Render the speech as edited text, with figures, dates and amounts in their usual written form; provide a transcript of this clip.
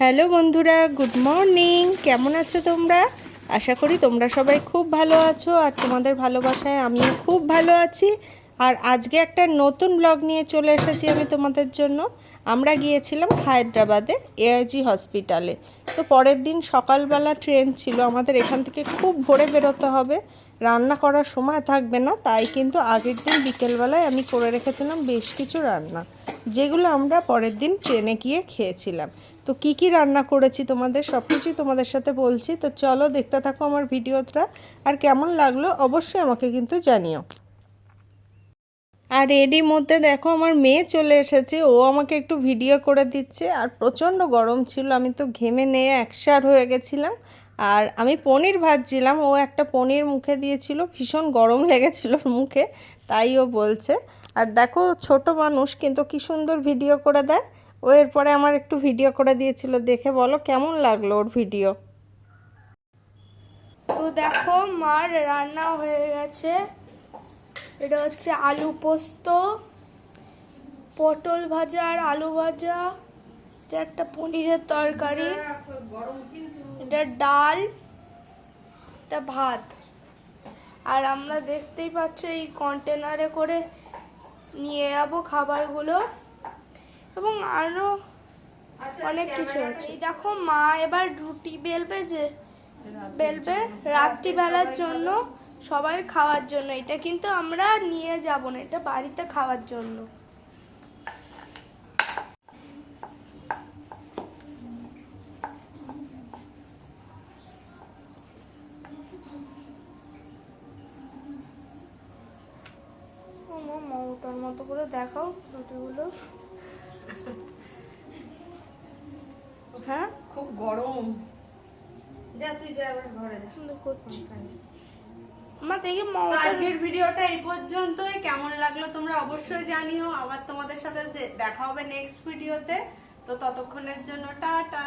Hello বন্ধুরা, good morning. কেমন আছো তোমরা? আশা করি তোমরা সবাই খুব ভালো আছো আর তোমাদের ভালোবাসায় আমিও খুব ভালো আছি। আর আজকে একটা নতুন ব্লগ নিয়ে চলে এসেছি আমি তোমাদের জন্য। আমরা গিয়েছিলাম হায়দ্রাবাদে এআইজি হসপিটালে। তো পরের দিন সকালবেলা ট্রেন ছিল, আমাদের এখান থেকে খুব ভোরে বেরোতে হবে, রান্না করার সময় থাকবে না। তাই কিন্তু আগের দিন বিকেলবেলায় আমি করে রেখেছিলাম বেশ কিছু রান্না, যেগুলো আমরা পরের দিন ট্রেনে গিয়ে খেয়েছিলাম। তো কি কি রান্না করেছি তোমাদের সব কিছুই তোমাদের সাথে বলছি। তো চলো দেখতে থাকো আমার ভিডিওটা, আর কেমন লাগলো অবশ্যই আমাকে কিন্তু জানিও। আর এরই মধ্যে দেখো আমার মেয়ে চলে এসেছে, ও আমাকে একটু ভিডিও করে দিচ্ছে। আর প্রচণ্ড গরম ছিল, আমি তো ঘেমে নিয়ে একসার হয়ে গেছিলাম। আর আমি পনির ভাজছিলাম, ও একটা পনির মুখে দিয়েছিল, ভীষণ গরম লেগেছিল মুখে, তাই ও বলছে। আর দেখো ছোট মানুষ কিন্তু কি সুন্দর ভিডিও করে দেয়। ও এরপরে আমার একটু ভিডিও করে দিয়েছিল, দেখে বলো কেমন লাগলো ওর ভিডিও। তো দেখো মার রান্না হয়ে গেছে। এটা হচ্ছে আলু পোস্ত, পটল ভাজা আর আলু ভাজা, এটা একটা পনিরের তরকারি, এটা ডাল, এটা ভাত। আর আমরা দেখতেই পাচ্ছ এই কন্টেনারে করে নিয়ে যাবো খাবারগুলো, এবং আরো অনেক কিছু আছে। এই দেখো মা এবার রুটি বেলবে রাত্রিবেলার জন্য, সবার খাওয়ার জন্য। এটা কিন্তু আমরা নিয়ে যাব না, এটা বাড়িতে খাওয়ার জন্য। আমার মমতার মতো করে দেখাও রুটিগুলো। হ্যাঁ, খুব গরম। যা তুই যা এবার ঘরে যা। করছি মা, দেখি আজকের ভিডিওটা এই পর্যন্তই। কেমন লাগলো তোমরা অবশ্যই জানিও। আবার তোমাদের সাথে দেখা হবে নেক্সট ভিডিওতে। তো ততক্ষণের জন্য টাটা।